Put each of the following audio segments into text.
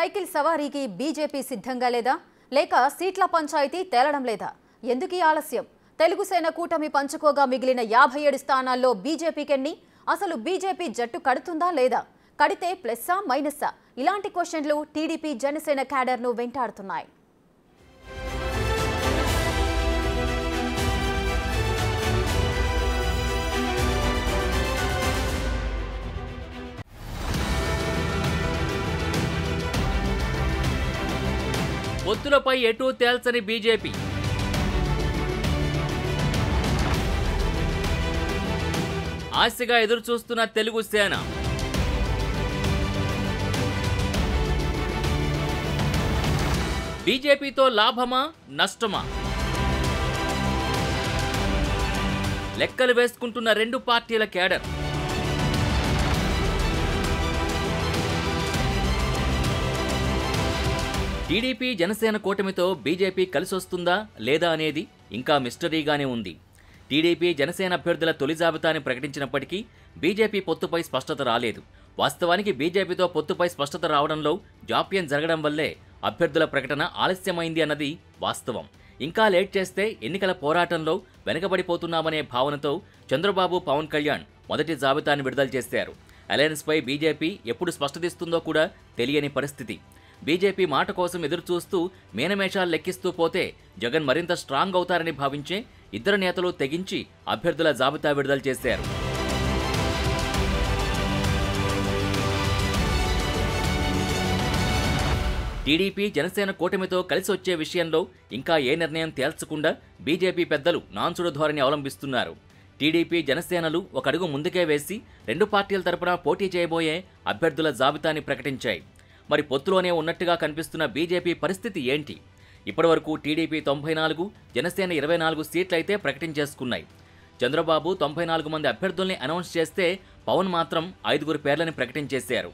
Cycle సవారీకి BJP సిద్ధంగా లేదా లేక సీట్ల పంచాయతీ తేలడం లేదా? ఎందుకు ఈ ఆలస్యం? తెలుగుసేన కూటమి పంచుకోగా మిగిలిన 57 స్థానాల్లో బీజేపీకెన్ని? అసలు బీజేపీ జట్టు కడుతుందా లేదా? కడితే ప్లస్సా మైనస్సా? ఇలాంటి క్వశ్చన్లు టీడీపీ జనసేన క్యాడర్ను వెంటాడుతున్నాయి. పొత్తులపై ఎటూ తేల్చని బీజేపీ. ఆశగా ఎదురుచూస్తున్న తెలుగు సేన. బీజేపీతో లాభమా నష్టమా? లెక్కలు వేసుకుంటున్న రెండు పార్టీల క్యాడర్. టీడీపీ జనసేన కూటమితో బీజేపీ కలిసొస్తుందా లేదా అనేది ఇంకా మిస్టరీగానే ఉంది. టీడీపీ జనసేన అభ్యర్థుల తొలి జాబితాని ప్రకటించినప్పటికీ బీజేపీ పొత్తుపై స్పష్టత రాలేదు. వాస్తవానికి బీజేపీతో పొత్తుపై స్పష్టత రావడంలో జాప్యం జరగడం వల్లే అభ్యర్థుల ప్రకటన ఆలస్యమైంది అన్నది వాస్తవం. ఇంకా లేట్ చేస్తే ఎన్నికల పోరాటంలో వెనకబడిపోతున్నామనే భావనతో చంద్రబాబు, పవన్ కళ్యాణ్ మొదటి జాబితాని విడుదల చేశారు. అలయన్స్పై బీజేపీ ఎప్పుడు స్పష్టతిస్తుందో కూడా తెలియని పరిస్థితి. బీజేపీ మాట కోసం ఎదురుచూస్తూ మేనమేషాలు లెక్కిస్తూ పోతే జగన్ మరింత స్ట్రాంగ్ అవుతారని భావించే ఇద్దరు నేతలు తెగించి అభ్యర్థుల జాబితా విడుదల చేశారు. టీడీపీ జనసేన కూటమితో కలిసి వచ్చే విషయంలో ఇంకా ఏ నిర్ణయం తేల్చకుండా బీజేపీ పెద్దలు నాన్సుడు ధోరణి అవలంబిస్తున్నారు. టీడీపీ జనసేనలు ఒక అడుగు ముందుకే వేసి రెండు పార్టీల తరపున పోటీ చేయబోయే అభ్యర్థుల జాబితాని ప్రకటించాయి. మరి పొత్తులోనే ఉన్నట్టుగా కనిపిస్తున్న బీజేపీ పరిస్థితి ఏంటి? ఇప్పటివరకు టీడీపీ 94, జనసేన 24 సీట్లయితే ప్రకటించేసుకున్నాయి. చంద్రబాబు 94 మంది అభ్యర్థుల్ని అనౌన్స్ చేస్తే పవన్ మాత్రం 5 పేర్లని ప్రకటించేశారు.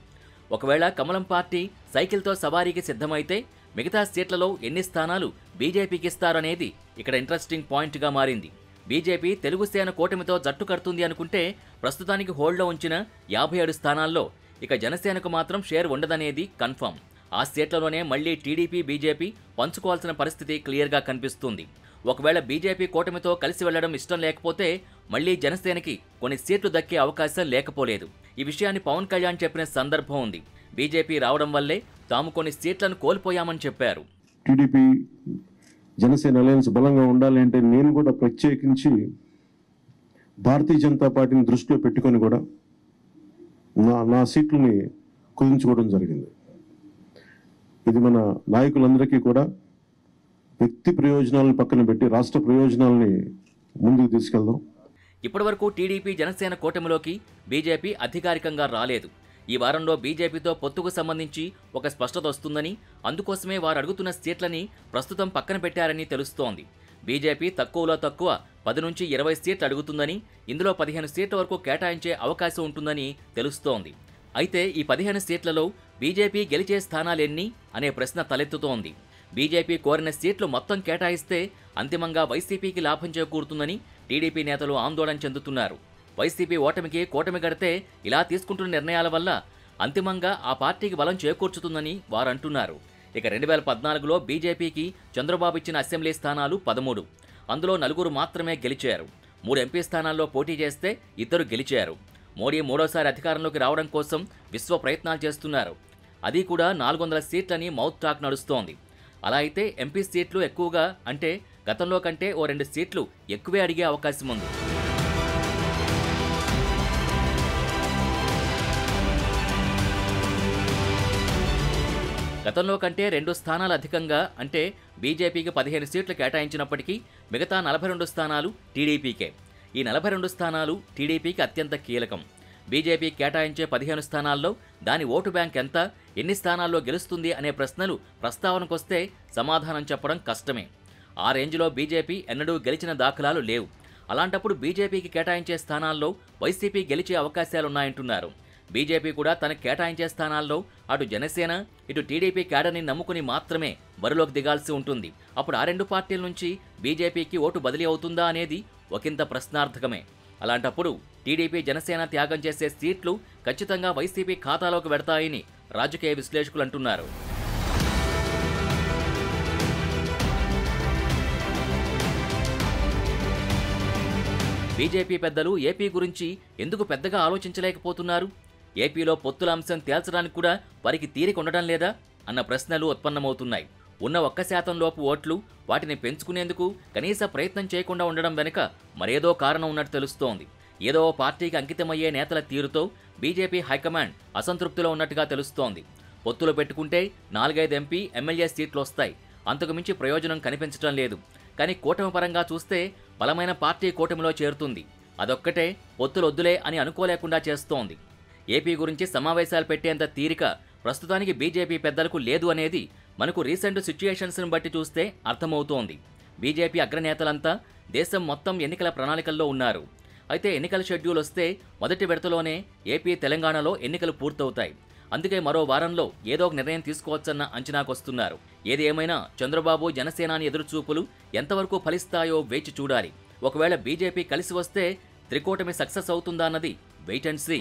ఒకవేళ కమలం పార్టీ సైకిల్తో సవారీకి సిద్ధమైతే మిగతా సీట్లలో ఎన్ని స్థానాలు బీజేపీకి ఇస్తారనేది ఇక్కడ ఇంట్రెస్టింగ్ పాయింట్గా మారింది. బీజేపీ తెలుగుసేన కూటమితో జట్టు కడుతుంది అనుకుంటే ప్రస్తుతానికి హోల్డ్లో ఉంచిన 57 స్థానాల్లో ఇక జనసేనకు మాత్రం షేర్ ఉండదనేది కన్ఫర్మ్. ఆ సీట్లలోనే మళ్లీ టీడీపీ, బీజేపీ పంచుకోవాల్సిన పరిస్థితి క్లియర్గా కనిపిస్తుంది. ఒకవేళ బీజేపీ కూటమితో కలిసి వెళ్లడం ఇష్టం లేకపోతే మళ్లీ జనసేనకి కొన్ని సీట్లు దక్కే అవకాశం లేకపోలేదు. ఈ విషయాన్ని పవన్ కళ్యాణ్ చెప్పిన సందర్భం ఉంది. బీజేపీ రావడం వల్లే తాము కొన్ని సీట్లను కోల్పోయామని చెప్పారు. టీడీపీ జనసేన అలయన్స్ బలంగా ఉండాలి అంటే నేను కూడా ప్రత్యేకించి భారతీయ జనతా పార్టీని దృష్టిలో పెట్టుకొని కూడా నా సీట్లని కుదించుకోవడం జరిగింది. ఇది మన నాయకులందరికీ కూడా వ్యక్తి ప్రయోజనాలను పక్కన పెట్టి రాష్ట్ర ప్రయోజనాలని ముందుకు తీసుకెళ్దాం. ఇప్పటివరకు టీడీపీ జనసేన కూటమిలోకి బీజేపీ అధికారికంగా రాలేదు. ఈ వారంలో బీజేపీతో పొత్తుకు సంబంధించి ఒక స్పష్టత వస్తుందని, అందుకోసమే వారు అడుగుతున్న సీట్లని ప్రస్తుతం పక్కన పెట్టారని తెలుస్తోంది. బీజేపీ తక్కువలో తక్కువ 10 నుంచి 20 సీట్లు అడుగుతుందని, ఇందులో 15 సీట్ల వరకు కేటాయించే అవకాశం ఉంటుందని తెలుస్తోంది. అయితే ఈ 15 సీట్లలో బీజేపీ గెలిచే స్థానాలెన్ని అనే ప్రశ్న తలెత్తుతోంది. బీజేపీ కోరిన సీట్లు మొత్తం కేటాయిస్తే అంతిమంగా వైసీపీకి లాభం చేకూరుతుందని టీడీపీ నేతలు ఆందోళన చెందుతున్నారు. వైసీపీ ఓటమికి కూటమి గడితే ఇలా తీసుకుంటున్న నిర్ణయాల వల్ల అంతిమంగా ఆ పార్టీకి బలం చేకూర్చుతుందని వారు అంటున్నారు. ఇక 2014లో బీజేపీకి చంద్రబాబు ఇచ్చిన అసెంబ్లీ స్థానాలు 13. అందులో 4 మాత్రమే గెలిచారు. 3 ఎంపీ స్థానాల్లో పోటీ చేస్తే 2 గెలిచారు. మోడీ మూడోసారి అధికారంలోకి రావడం కోసం విశ్వ ప్రయత్నాలు చేస్తున్నారు. అది కూడా 400 సీట్లని మౌత్ టాక్ నడుస్తోంది. అలా అయితే ఎంపీ సీట్లు ఎక్కువగా అంటే గతంలో కంటే ఓ 2 సీట్లు ఎక్కువే అడిగే అవకాశం ఉంది. గతంలో కంటే 2 స్థానాలు అధికంగా అంటే బీజేపీకి 15 సీట్లు కేటాయించినప్పటికీ మిగతా 42 స్థానాలు టీడీపీకే. ఈ 42 స్థానాలు టీడీపీకి అత్యంత కీలకం. బీజేపీ కేటాయించే 15 స్థానాల్లో దాని ఓటు బ్యాంక్ ఎంత, ఎన్ని స్థానాల్లో గెలుస్తుంది అనే ప్రశ్నలు ప్రస్తావనకొస్తే సమాధానం చెప్పడం కష్టమే. ఆ రేంజ్లో బీజేపీ ఎన్నడూ గెలిచిన దాఖలాలు లేవు. అలాంటప్పుడు బీజేపీకి కేటాయించే స్థానాల్లో వైసీపీ గెలిచే అవకాశాలున్నాయంటున్నారు. బీజేపీ కూడా తనకు కేటాయించే స్థానాల్లో అటు జనసేన, ఇటు టీడీపీ క్యాడర్ని నమ్ముకుని మాత్రమే బరిలోకి దిగాల్సి ఉంటుంది. అప్పుడు ఆ 2 పార్టీల నుంచి బీజేపీకి ఓటు బదిలీ అవుతుందా అనేది ఒకంత ప్రశ్నార్థకమే. అలాంటప్పుడు టీడీపీ జనసేన త్యాగం చేసే సీట్లు ఖచ్చితంగా వైసీపీ ఖాతాలోకి వెడతాయని రాజకీయ విశ్లేషకులు అంటున్నారు. బీజేపీ పెద్దలు ఏపీ గురించి ఎందుకు పెద్దగా ఆలోచించలేకపోతున్నారు? ఏపీలో పొత్తుల అంశం తేల్చడానికి కూడా వారికి తీరిక ఉండడం లేదా అన్న ప్రశ్నలు ఉత్పన్నమవుతున్నాయి. ఉన్న 1% లోపు ఓట్లు వాటిని పెంచుకునేందుకు కనీస ప్రయత్నం చేయకుండా ఉండడం వెనుక మరేదో కారణం ఉన్నట్టు తెలుస్తోంది. ఏదో పార్టీకి అంకితమయ్యే నేతల తీరుతో బీజేపీ హైకమాండ్ అసంతృప్తిలో ఉన్నట్టుగా తెలుస్తోంది. పొత్తులు పెట్టుకుంటే 4-5 ఎంపీ, ఎమ్మెల్యే సీట్లు వస్తాయి. అంతకుమించి ప్రయోజనం కనిపించడం లేదు. కానీ కూటమి పరంగా చూస్తే బలమైన పార్టీ కూటమిలో చేరుతుంది. అదొక్కటే పొత్తులు వద్దులే అని అనుకోలేకుండా చేస్తోంది. ఏపీ గురించి సమావేశాలు పెట్టేంత తీరిక ప్రస్తుతానికి బీజేపీ పెద్దలకు లేదు అనేది మనకు రీసెంట్ సిచ్యుయేషన్స్ని బట్టి చూస్తే అర్థమవుతోంది. బీజేపీ అగ్రనేతలంతా దేశం మొత్తం ఎన్నికల ప్రణాళికల్లో ఉన్నారు. అయితే ఎన్నికల షెడ్యూల్ వస్తే మొదటి విడతలోనే ఏపీ, తెలంగాణలో ఎన్నికలు పూర్తవుతాయి. అందుకే మరో వారంలో ఏదో ఒక నిర్ణయం తీసుకోవచ్చన్న అంచనాకొస్తున్నారు. ఏది ఏమైనా చంద్రబాబు, జనసేనాని ఎదురుచూపులు ఎంతవరకు ఫలిస్తాయో వేచి చూడాలి. ఒకవేళ బీజేపీ కలిసి వస్తే త్రికూటమి సక్సెస్ అవుతుందా అన్నది వెయిట్ అండ్ సీ.